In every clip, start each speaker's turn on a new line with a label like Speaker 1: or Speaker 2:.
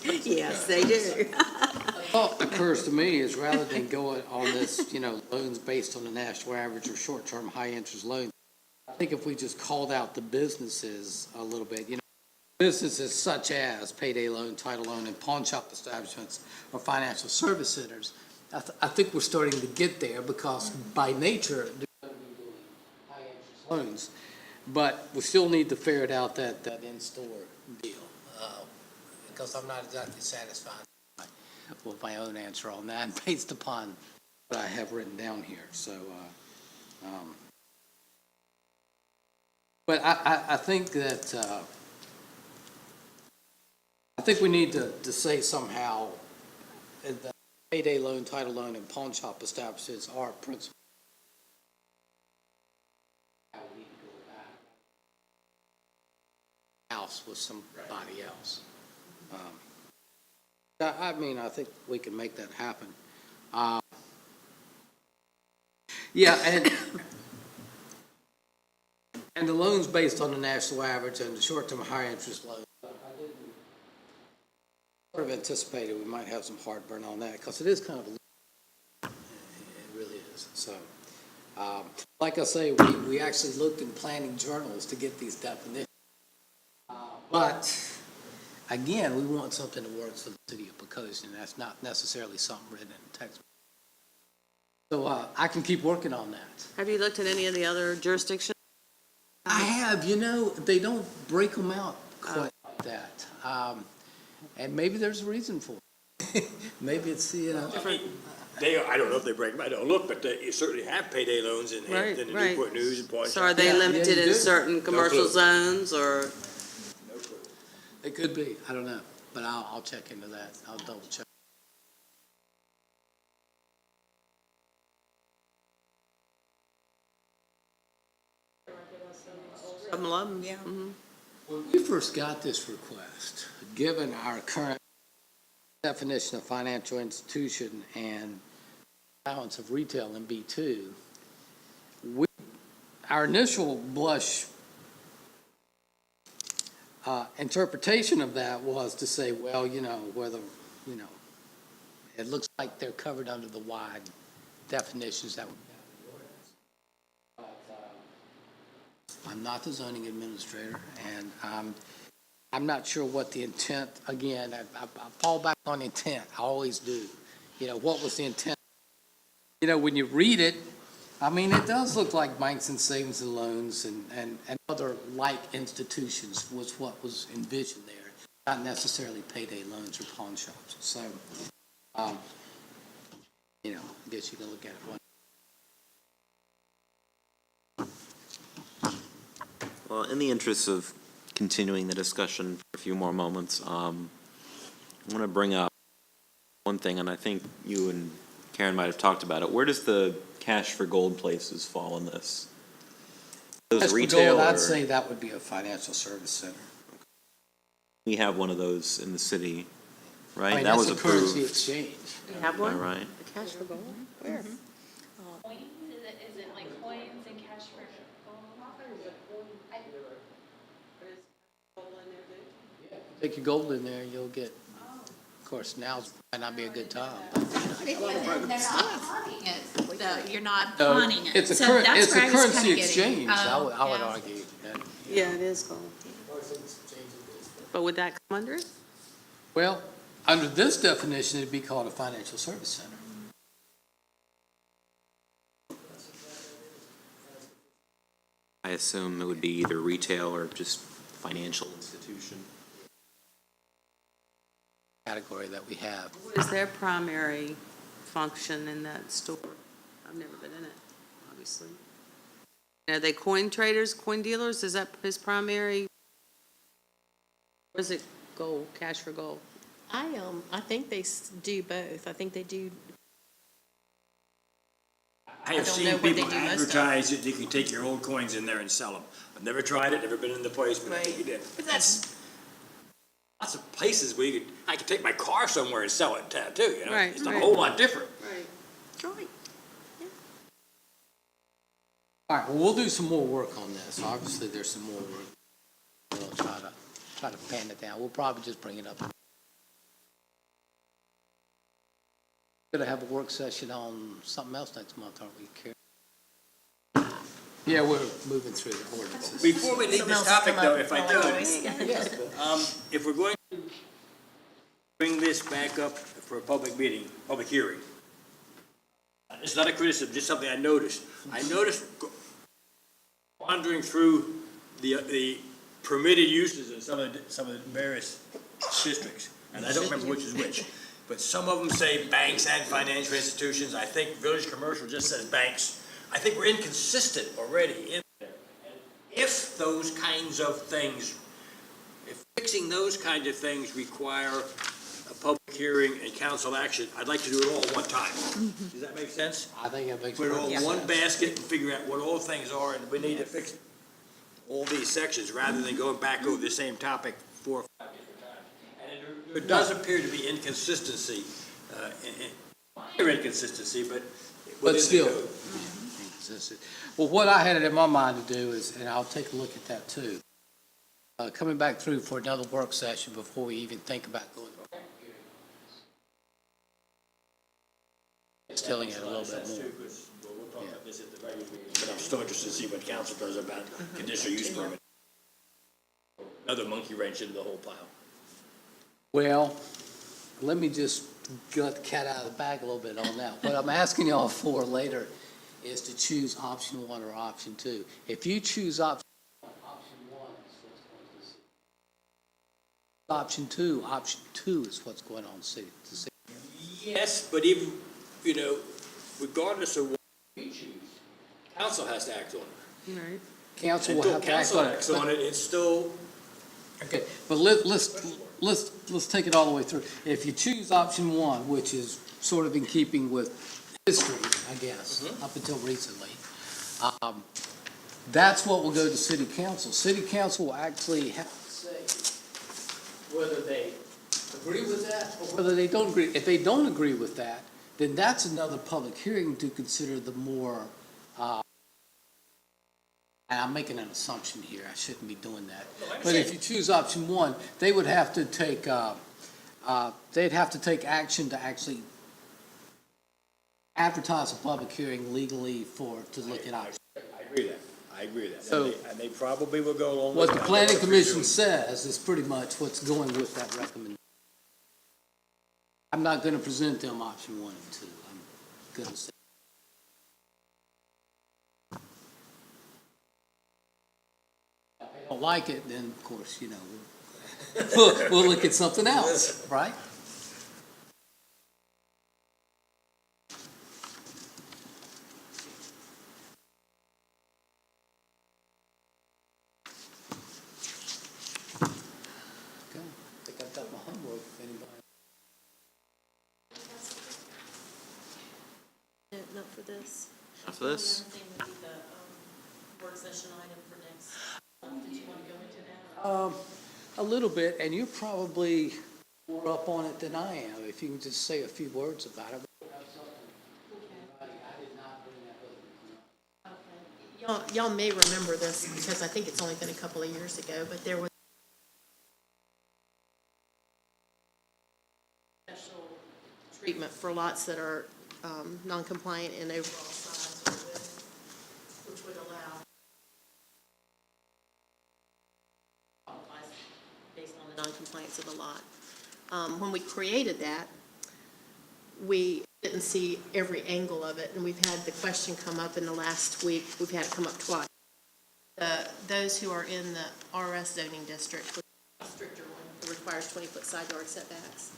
Speaker 1: Yes, they do.
Speaker 2: Thought occurs to me is rather than going on this, loans based on the national average or short-term high-interest loans, I think if we just called out the businesses a little bit, businesses such as payday loan, title loan, and pawn shop establishments or financial service centers, I think we're starting to get there because by nature, they're going to be doing high-interest loans. But we still need to ferret out that in-store deal, because I'm not exactly satisfied with my own answer on that based upon what I have written down here. So, but I think that, I think we need to say somehow that payday loan, title loan, and pawn shop establishments are principal. How we need to go about house with somebody else. I mean, I think we can make that happen. Yeah, and the loans based on the national average and the short-term high interest loans, I didn't sort of anticipated we might have some heartburn on that because it is kind of it really is. So, like I say, we actually looked in planning journals to get these definitions, but again, we want something that works for the city of Poquoson. That's not necessarily something written in text. So I can keep working on that.
Speaker 1: Have you looked at any of the other jurisdictions?
Speaker 2: I have, they don't break them out quite like that. And maybe there's a reason for it. Maybe it's,
Speaker 1: Different.
Speaker 3: I don't know if they break them, I don't look, but they certainly have payday loans in
Speaker 1: Right,
Speaker 3: the
Speaker 1: right.
Speaker 3: Newport News and pawn
Speaker 1: So
Speaker 3: shop.
Speaker 1: are they
Speaker 2: Yeah,
Speaker 1: limited
Speaker 2: you
Speaker 1: in
Speaker 2: do.
Speaker 1: certain commercial
Speaker 3: clue.
Speaker 1: zones or?
Speaker 2: It could be, I don't know, but I'll check into that. I'll double check.
Speaker 1: Some of them, yeah.
Speaker 2: When we first got this request, given our current definition of financial institution and balance of retail in B2, our initial blush interpretation of that was to say, well, whether, it looks like they're covered under the wide definitions that we have in the ordinance. But I'm not the zoning administrator, and I'm not sure what the intent, again, I fall back on intent, I always do. What was the intent? When you read it, I mean, it does look like banks and savings and loans and other like institutions was what was envisioned there, not necessarily payday loans or pawn shops. So, I guess you can look at it one.
Speaker 4: Well, in the interest of continuing the discussion for a few more moments, I want to bring up one thing, and I think you and Karen might have talked about it. Where does the cash for gold places fall in this? Those
Speaker 2: As for
Speaker 4: retail,
Speaker 2: gold, I'd
Speaker 4: or-
Speaker 2: say that would be a financial service center.
Speaker 4: We have one of those in the city, right?
Speaker 2: I mean,
Speaker 4: That
Speaker 2: that's
Speaker 4: was
Speaker 2: a currency
Speaker 4: approved.
Speaker 2: exchange.
Speaker 1: You have
Speaker 4: Am I
Speaker 1: one?
Speaker 4: right?
Speaker 1: The cash for gold? Where?
Speaker 5: Coins? Is it like coins and cash for gold?
Speaker 2: Take your gold in there, you'll get, of course, now might not be a good time.
Speaker 6: They're not pawning it. You're not
Speaker 2: No,
Speaker 6: pawning it.
Speaker 2: it's a
Speaker 6: So
Speaker 2: current,
Speaker 6: that's
Speaker 2: it's a
Speaker 6: where I was
Speaker 2: currency
Speaker 6: kinda getting.
Speaker 2: exchange, I would
Speaker 6: Yeah.
Speaker 2: argue. that,
Speaker 1: Yeah, it is gold. But would that come under it?
Speaker 2: Well, under this definition, it'd be called a financial service center.
Speaker 4: I assume it would be either retail or just financial institution.
Speaker 2: Category that we have.
Speaker 1: What is their primary function in that store? I've never been in it, obviously. Are they coin traders, coin dealers? Is that his primary? Or is it gold, cash for gold?
Speaker 7: I think they do both. I think they do.
Speaker 3: I have
Speaker 7: don't know
Speaker 3: seen
Speaker 7: what they
Speaker 3: people
Speaker 7: do most of.
Speaker 3: advertise that you can take your old coins in there and sell them. I've never tried it, never been in the place, but I think you did. But that's lots of places where I could take my car somewhere and sell it too,
Speaker 1: Right,
Speaker 3: It's not a
Speaker 1: right.
Speaker 3: whole lot different.
Speaker 1: Right.
Speaker 7: Right.
Speaker 2: All right, well, we'll do some more work on this. Obviously, there's some more work. We'll try to pan it down. We'll probably just bring it up. Going to have a work session on something else next month, aren't we, Karen? Yeah, we're moving through the ordinances.
Speaker 3: Before we leave this topic though, if I could,
Speaker 2: Yes,
Speaker 3: if we're going to bring this back up for a public meeting, public hearing, it's not a criticism, just something I noticed. I noticed wandering through the permitted uses in some of the various districts, and I don't remember which is which, but some of them say banks and financial institutions. I think village commercial just says banks. I think we're inconsistent already. If those kinds of things, if fixing those kinds of things require a public hearing and council action, I'd like to do it all at one time. Does that make sense?
Speaker 2: I think it makes
Speaker 3: Put it all
Speaker 2: perfect
Speaker 3: in one
Speaker 2: sense.
Speaker 3: basket and figure out what all things are, and we need to fix all these sections rather than going back over the same topic 4 or 5 different times. And there does appear to be inconsistency, minor inconsistency, but within the
Speaker 2: still.
Speaker 3: code.
Speaker 2: Inconsistent. Well, what I had it in my mind to do is, and I'll take a look at that too, coming back through for another work session before we even think about going to a public hearing. Distilling it a little bit more.
Speaker 3: We'll talk about this at the regular meeting, but I'm still interested to see what council does about conditional use permit. Another monkey wrench into the whole pile.
Speaker 2: Well, let me just get the cat out of the bag a little bit on that. What I'm asking y'all for later is to choose option 1 or option 2. If you choose option 1 is what's going to see. Option 2 is what's going on to see.
Speaker 3: Yes, but even, regardless of what we choose, council has to act on it.
Speaker 1: Right.
Speaker 2: Council will
Speaker 3: Until
Speaker 2: have to act
Speaker 3: council
Speaker 2: on it.
Speaker 3: acts on it, it's still.
Speaker 2: Okay, but let's take it all the way through. If you choose option 1, which is sort of in keeping with history, I guess, up until recently, that's what will go to city council. City council will actually have to say whether they agree with that or whether they don't agree. If they don't agree with that, then that's another public hearing to consider the more, and I'm making an assumption here, I shouldn't be doing that. But if you choose option 1, they would have to take, they'd have to take action to actually advertise a public hearing legally to look at options.
Speaker 3: I agree with that.
Speaker 2: So-
Speaker 3: And they probably will go along with
Speaker 2: What
Speaker 3: that.
Speaker 2: the planning commission says is pretty much what's going with that recommendation. I'm not gonna present them option 1 and 2, I'm gonna say. If they don't like it, then of course, we'll look at something else, right? Okay, I think I've got my homework, if anybody.
Speaker 7: No, not for this.
Speaker 4: After this,
Speaker 7: The other thing would be the work session item for next. Did you want to go into that?
Speaker 2: A little bit, and you're probably more up on it than I am, if you can just say a few words about it.
Speaker 7: Y'all may remember this because I think it's only been a couple of years ago, but there was special treatment for lots that are non-compliant in overall size or width, which would allow based on the non-compliance of the lot. When we created that, we didn't see every angle of it, and we've had the question come up in the last week. We've had it come up twice. Those who are in the RS zoning district, which is a stricter one, it requires 20-foot side yard setbacks.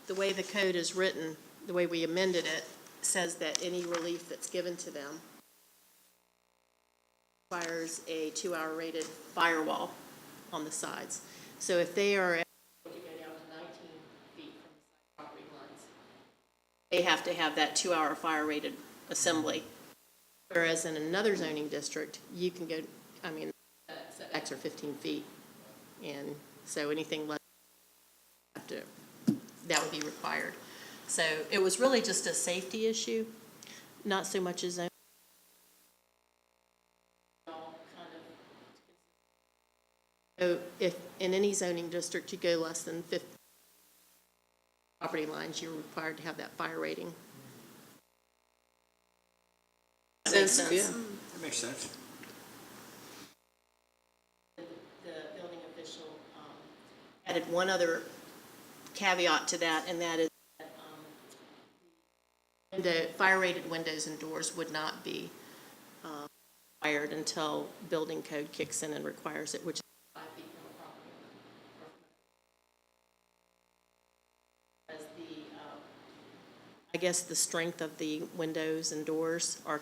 Speaker 7: The way the code is written, the way we amended it, says that any relief that's given to them requires a 2-hour rated firewall on the sides. So if they are to go down to 19 feet from the side property lines, they have to have that 2-hour fire rated assembly. Whereas in another zoning district, you can go, setbacks are 15 feet. And so anything less, that would be required. So it was really just a safety issue, not so much a zone. So if in any zoning district you go less than 50 property lines, you're required to have that fire rating makes
Speaker 1: sense,
Speaker 7: sense.
Speaker 1: yeah.
Speaker 3: That makes sense.
Speaker 7: The building official added one other caveat to that, and that is that fire-rated windows and doors would not be required until building code kicks in and requires it, which is 5 feet from a property owner. As I guess the strength of the windows and doors are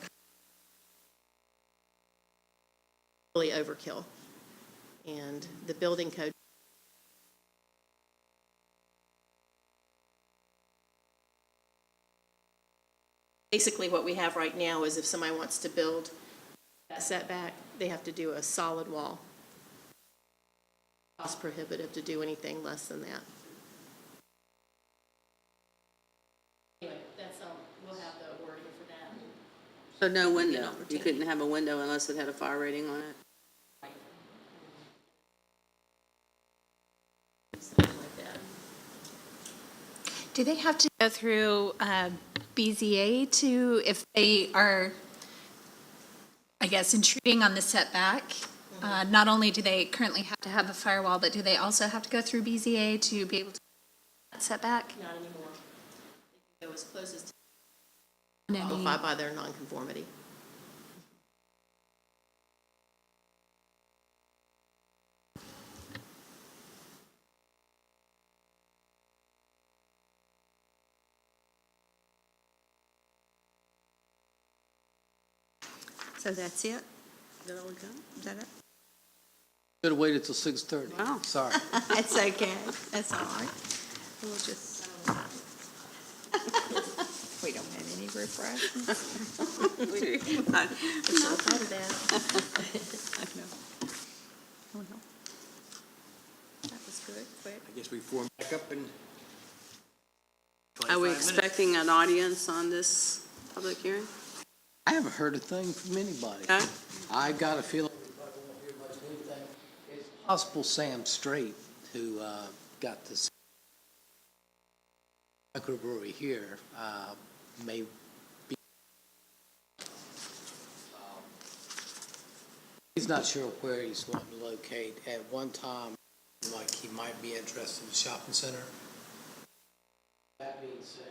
Speaker 7: really overkill. And the building code basically what we have right now is if somebody wants to build that setback, they have to do a solid wall. Cost prohibitive to do anything less than that. Anyway, that's, we'll have the wording for that.
Speaker 1: So no window. You couldn't have a window unless it had a fire rating on it.
Speaker 7: Something like that.
Speaker 6: Do they have to go through BZA to, if they are, I guess, intruding on the setback? Not only do they currently have to have a firewall, but do they also have to go through BZA to be able to that setback?
Speaker 7: Not anymore. They can go as close as to
Speaker 6: Any-
Speaker 7: qualify by their nonconformity.
Speaker 6: So that's it?
Speaker 1: Is that all we got?
Speaker 6: Is that it?
Speaker 2: Should have waited till 6:30.
Speaker 1: Wow.
Speaker 2: Sorry.
Speaker 6: That's okay. That's all right. We'll just. We don't have any refreshments.
Speaker 7: I thought of that.
Speaker 6: Oh, no. That was good, quick.
Speaker 3: I guess we form back up in
Speaker 1: Are we
Speaker 3: 25 minutes.
Speaker 1: expecting an audience on this public hearing?
Speaker 2: I haven't heard a thing from anybody.
Speaker 1: Okay.
Speaker 2: I got a feeling everybody won't hear much of anything. It's possible Sam Straight, who got this microbrewery here, may be. He's not sure where he's wanting to locate. At one time, like he might be interested in the shopping center. That being said,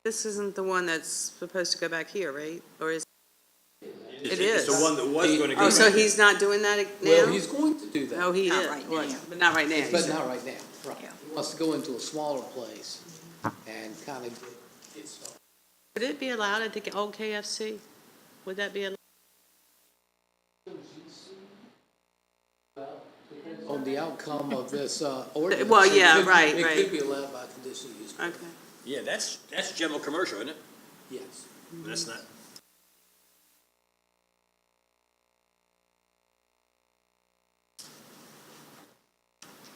Speaker 1: This isn't the one that's supposed to go back here, right? Or is,
Speaker 3: It's
Speaker 1: is.
Speaker 3: the one that was going to go
Speaker 1: oh, so
Speaker 3: back.
Speaker 1: he's not doing that now?
Speaker 2: well, he's going to do that.
Speaker 1: Oh, he
Speaker 6: Not
Speaker 1: is.
Speaker 6: right
Speaker 1: Well,
Speaker 6: now.
Speaker 1: but not right now.
Speaker 2: But not right now, right.
Speaker 6: Yeah.
Speaker 2: He wants to go into a smaller place and kind of get started.
Speaker 1: Would it be allowed at the old KFC? Would that be allowed?
Speaker 2: On the outcome of this ordinance.
Speaker 1: Well, yeah,
Speaker 2: it could-
Speaker 1: right,
Speaker 2: It
Speaker 1: right.
Speaker 2: could be allowed by conditional use.
Speaker 1: Okay.
Speaker 3: Yeah, that's general commercial, isn't it?
Speaker 2: Yes.
Speaker 3: That's not.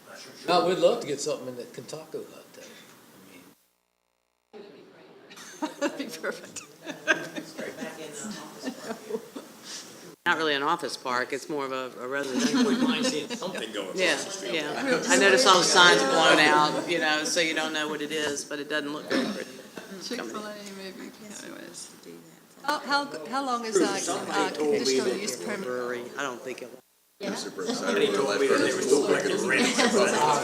Speaker 3: Not sure.
Speaker 2: No, we'd love to get something in the Kentucky out there.
Speaker 6: That'd be perfect.
Speaker 1: Not really an office park, it's more of a residential.
Speaker 3: Wouldn't mind seeing something going
Speaker 1: Yeah,
Speaker 3: across the street.
Speaker 1: yeah. I noticed all the signs blown out, you know, so you don't know what it is, but it doesn't look very pretty.
Speaker 8: Chick-fil-A, maybe, anyways. How long is conditional use permit?
Speaker 1: Brewery, I don't think it will.
Speaker 3: And he told me that they were still collecting rent.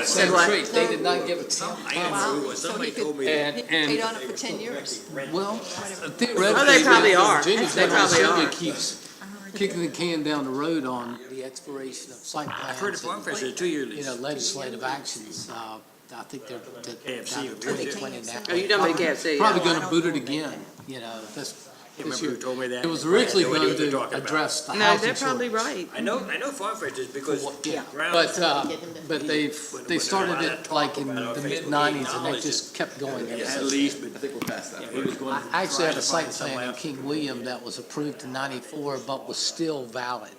Speaker 2: Sam
Speaker 1: what?
Speaker 2: Street, they did not give it
Speaker 3: I am through, somebody told me that.
Speaker 2: And,
Speaker 8: Paid on it for 10 years?
Speaker 2: well, theoretically.
Speaker 1: Oh, they probably are.
Speaker 2: Virginia's
Speaker 1: They
Speaker 2: one
Speaker 1: probably
Speaker 2: simply
Speaker 1: are.
Speaker 2: keeps kicking the can down the road on the expiration of site
Speaker 3: I've heard the
Speaker 2: plans
Speaker 3: farm
Speaker 2: and,
Speaker 3: is a 2-year lease.
Speaker 2: legislative actions. I think they're
Speaker 3: KFC,
Speaker 2: down to 2020 now.
Speaker 1: Oh, you don't make KFC,
Speaker 2: Probably
Speaker 1: yeah.
Speaker 2: gonna boot it again, this
Speaker 3: Remember
Speaker 2: year.
Speaker 3: who told me that?
Speaker 2: It was
Speaker 3: I had no
Speaker 2: originally
Speaker 3: idea
Speaker 2: going
Speaker 3: what they're
Speaker 2: to
Speaker 3: talking about.
Speaker 2: address the
Speaker 1: No,
Speaker 2: housing
Speaker 1: they're probably
Speaker 2: shortage.
Speaker 1: right.
Speaker 3: I know Farm Fresh is because
Speaker 2: Yeah,
Speaker 3: ground.
Speaker 2: but they started it like in the mid-90s and they
Speaker 3: acknowledged
Speaker 2: just kept going ever
Speaker 3: At
Speaker 2: since.
Speaker 3: least, but I think we're past that. He was going.
Speaker 2: I actually had a
Speaker 3: trying
Speaker 2: site
Speaker 3: to find
Speaker 2: plan in
Speaker 3: somebody
Speaker 2: King William that was approved in '94, but was still valid.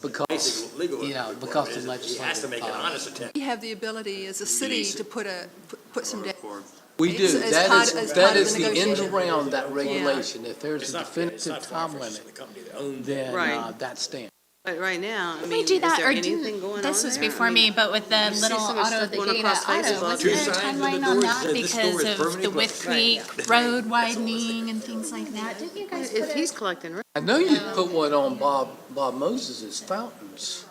Speaker 2: Because,
Speaker 3: else. Legal
Speaker 2: because the
Speaker 3: requirement is He has to
Speaker 2: legislative.
Speaker 3: make an honest attempt.
Speaker 8: We have the ability as a city to put some down.
Speaker 2: We do,
Speaker 8: As part
Speaker 2: that
Speaker 8: of
Speaker 2: is
Speaker 8: the
Speaker 2: the end
Speaker 8: negotiation.
Speaker 2: around that regulation. If there's
Speaker 3: It's
Speaker 2: a
Speaker 3: not
Speaker 2: definitive
Speaker 3: Farm
Speaker 2: time
Speaker 3: Fresh, it's
Speaker 2: limit,
Speaker 3: the company that owns it.
Speaker 2: then
Speaker 1: Right.
Speaker 2: that stands.
Speaker 1: But right now, I
Speaker 6: Did
Speaker 1: mean,
Speaker 6: we do
Speaker 1: is
Speaker 6: that,
Speaker 1: there
Speaker 6: or
Speaker 1: anything
Speaker 6: didn't,
Speaker 1: going on
Speaker 6: this was
Speaker 1: there? I
Speaker 6: before
Speaker 1: mean,
Speaker 6: me, but with the
Speaker 1: see
Speaker 6: little
Speaker 1: so much
Speaker 6: auto,
Speaker 1: stuff
Speaker 6: the
Speaker 1: going
Speaker 6: Data
Speaker 1: across
Speaker 6: Auto,
Speaker 1: Facebook.
Speaker 6: was
Speaker 3: Two
Speaker 6: there a
Speaker 3: signs on the
Speaker 6: timeline on
Speaker 3: doors
Speaker 6: that
Speaker 3: said this store
Speaker 6: because
Speaker 3: is
Speaker 6: of the
Speaker 3: permanently
Speaker 6: Whip
Speaker 3: closed.
Speaker 6: Creek Road widening and things like that? Didn't you guys put
Speaker 1: If
Speaker 6: it?
Speaker 1: he's collecting rent,
Speaker 2: I know you put one on Bob Moses's fountains.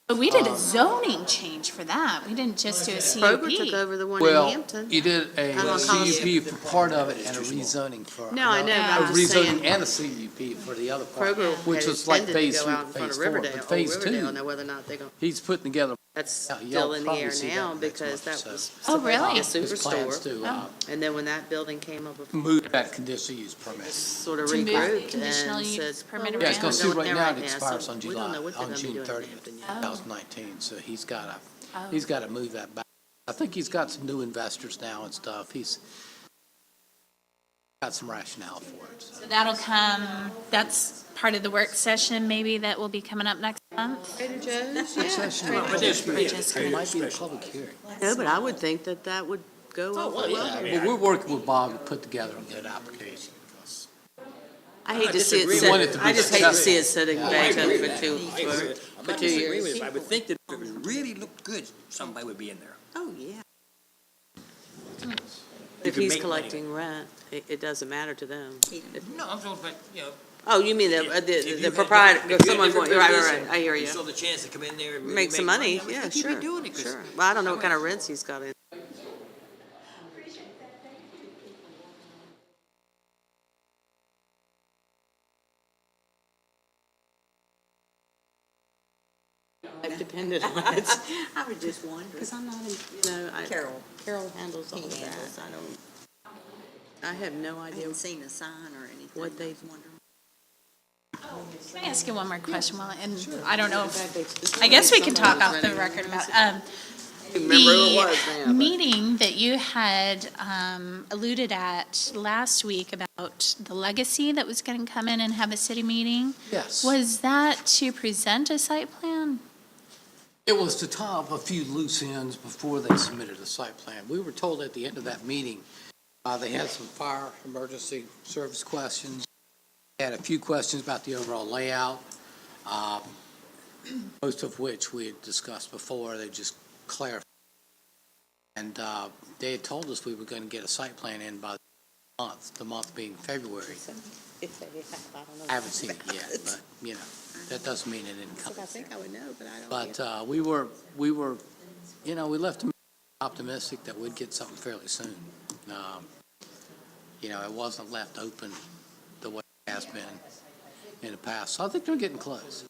Speaker 6: But we did a zoning change for that. We didn't just do a
Speaker 1: Kroger took
Speaker 6: CUP.
Speaker 1: over the one in
Speaker 2: Well,
Speaker 1: Hampton.
Speaker 2: you did a
Speaker 1: I'm on
Speaker 2: CUP for part of it and a rezoning for.
Speaker 1: No, I know, but
Speaker 2: A
Speaker 1: I'm just saying-
Speaker 2: rezoning and a CUP for the other part,
Speaker 1: Kroger
Speaker 2: which
Speaker 1: had
Speaker 2: was like
Speaker 1: intended to
Speaker 2: phase
Speaker 1: go
Speaker 2: three,
Speaker 1: out in front
Speaker 2: phase
Speaker 1: of
Speaker 2: four,
Speaker 1: Riverdale,
Speaker 2: but
Speaker 1: old
Speaker 2: phase
Speaker 1: Riverdale,
Speaker 2: two,
Speaker 1: now whether or not they're going,
Speaker 2: he's putting together.
Speaker 1: that's
Speaker 2: Yeah, y'all
Speaker 1: still in the
Speaker 2: probably
Speaker 1: air
Speaker 2: see that
Speaker 1: now
Speaker 2: next
Speaker 1: because
Speaker 2: month,
Speaker 1: that
Speaker 2: so.
Speaker 1: was
Speaker 6: Oh,
Speaker 1: supposed to be
Speaker 6: really?
Speaker 1: a
Speaker 2: His plans
Speaker 1: superstore.
Speaker 2: to
Speaker 1: And then when that building came up, with
Speaker 2: move that conditional use permit.
Speaker 1: sort of
Speaker 6: To move
Speaker 1: regrouped
Speaker 6: conditional
Speaker 1: and
Speaker 6: use
Speaker 1: said,
Speaker 6: permit
Speaker 1: well,
Speaker 2: Yeah,
Speaker 1: we're
Speaker 2: it's
Speaker 1: just
Speaker 2: gonna
Speaker 1: gonna
Speaker 2: see
Speaker 1: go
Speaker 2: right
Speaker 1: there
Speaker 2: now,
Speaker 1: right
Speaker 2: it
Speaker 1: now,
Speaker 2: expires
Speaker 1: so
Speaker 2: on
Speaker 1: we don't
Speaker 2: July,
Speaker 1: know what they're
Speaker 2: on
Speaker 1: gonna be
Speaker 2: June
Speaker 1: doing in
Speaker 2: 30th,
Speaker 1: Hampton yet.
Speaker 2: 2019, so he's gotta
Speaker 6: Oh.
Speaker 2: move that back. I think he's got some new investors now and stuff. He's got some rationale for it. So.
Speaker 6: So that'll come, that's part of the work session maybe that will be coming up next month?
Speaker 1: Trader Joe's, yeah.
Speaker 2: Session,
Speaker 3: But there's
Speaker 6: We're just
Speaker 2: it
Speaker 6: gonna-
Speaker 2: might be a public hearing.
Speaker 1: No, but I would think that that would go
Speaker 3: Oh,
Speaker 1: over
Speaker 3: well,
Speaker 1: well.
Speaker 3: yeah,
Speaker 2: But we're working with Bob to put together a good application.
Speaker 1: I hate
Speaker 3: I
Speaker 1: to see it
Speaker 3: disagree
Speaker 1: sit,
Speaker 2: with it to be
Speaker 1: I just hate to see it
Speaker 2: successful.
Speaker 1: sitting
Speaker 2: Yeah.
Speaker 1: vacant
Speaker 3: agree
Speaker 1: for
Speaker 3: with
Speaker 1: two,
Speaker 3: I agree with it. I'm
Speaker 1: for
Speaker 3: not
Speaker 1: 2
Speaker 3: disagreeing with
Speaker 1: years.
Speaker 3: it. I would think that if it really looked good, somebody would be in there.
Speaker 1: Oh, yeah.
Speaker 3: You
Speaker 1: If
Speaker 3: could
Speaker 1: he's
Speaker 3: make money.
Speaker 1: collecting rent, it doesn't matter to them.
Speaker 3: No, I'm talking about, you know.
Speaker 1: Oh, you mean
Speaker 3: if you
Speaker 1: the
Speaker 3: had
Speaker 1: proprietor,
Speaker 3: different- if you had
Speaker 1: someone,
Speaker 3: different
Speaker 1: right, right,
Speaker 3: business
Speaker 1: right,
Speaker 3: and
Speaker 1: I hear
Speaker 3: You
Speaker 1: you.
Speaker 3: saw the chance to come in there and really
Speaker 1: Make some money,
Speaker 3: I would
Speaker 1: yeah,
Speaker 3: think you'd be
Speaker 1: sure,
Speaker 3: doing it, 'cause
Speaker 1: sure. Well, I don't know what kind of rents he's got in. I've depended on it.
Speaker 9: I was just wondering.
Speaker 1: Because I'm not, Carol handles all of that. I have no
Speaker 9: I
Speaker 1: idea
Speaker 9: hadn't seen a sign or anything.
Speaker 1: what they.
Speaker 9: I was wondering.
Speaker 6: Can I ask you one more question while, and I don't know, I guess we can talk off the record about,
Speaker 1: Remember who it was now.
Speaker 6: the
Speaker 1: but-
Speaker 6: meeting that you had alluded at last week about the legacy that was going to come in and have a city meeting.
Speaker 2: Yes.
Speaker 6: Was that to present a site plan?
Speaker 2: It was to tie up a few loose ends before they submitted a site plan. We were told at the end of that meeting, they had some fire emergency service questions. They had a few questions about the overall layout, most of which we had discussed before. They just clarified. And they had told us we were going to get a site plan in by the month being February. I haven't seen it yet, but, you know, that doesn't mean it didn't come.
Speaker 1: I think I would know, but I don't.
Speaker 2: But we were, you know, we left them optimistic that we'd get something fairly soon. You know, it wasn't left open the way it has been in the past. So I think they're getting close.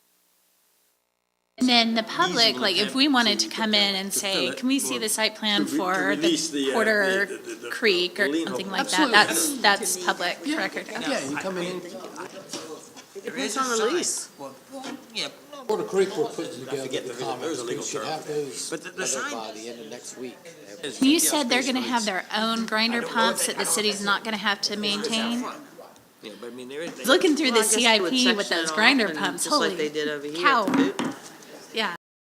Speaker 6: And then the public, like if we wanted to
Speaker 3: to
Speaker 6: come in and
Speaker 3: to
Speaker 6: say,
Speaker 3: fill it,
Speaker 6: can we see
Speaker 3: or
Speaker 6: the site plan
Speaker 3: to
Speaker 6: for
Speaker 3: release
Speaker 6: the
Speaker 3: the,
Speaker 6: Porter
Speaker 3: the
Speaker 6: Creek or
Speaker 3: lien
Speaker 6: something
Speaker 3: holder.
Speaker 6: like that?
Speaker 2: Absolutely.
Speaker 6: That's public record. Okay.
Speaker 2: Yeah, you come in,
Speaker 3: There
Speaker 1: Depends
Speaker 3: is a
Speaker 1: on the
Speaker 3: sign.
Speaker 1: lease.
Speaker 3: Well, yeah, no,
Speaker 2: Porter Creek, we're putting together
Speaker 3: forget
Speaker 2: the
Speaker 3: there's a
Speaker 2: comments.
Speaker 3: legal
Speaker 2: We should
Speaker 3: term.
Speaker 2: have those
Speaker 3: But the
Speaker 2: together
Speaker 3: sign-
Speaker 2: by the end of next week.
Speaker 6: You said they're going to have their own grinder pumps that the city's not going to have to maintain?
Speaker 3: yeah, but I mean, there is.
Speaker 6: Looking through
Speaker 1: Well,
Speaker 6: the
Speaker 1: I guess they would
Speaker 6: CIP with
Speaker 1: section it
Speaker 6: those
Speaker 1: off
Speaker 6: grinder
Speaker 1: and
Speaker 6: pumps,
Speaker 1: just like
Speaker 6: holy
Speaker 1: they did over here at
Speaker 6: cow.
Speaker 1: the boot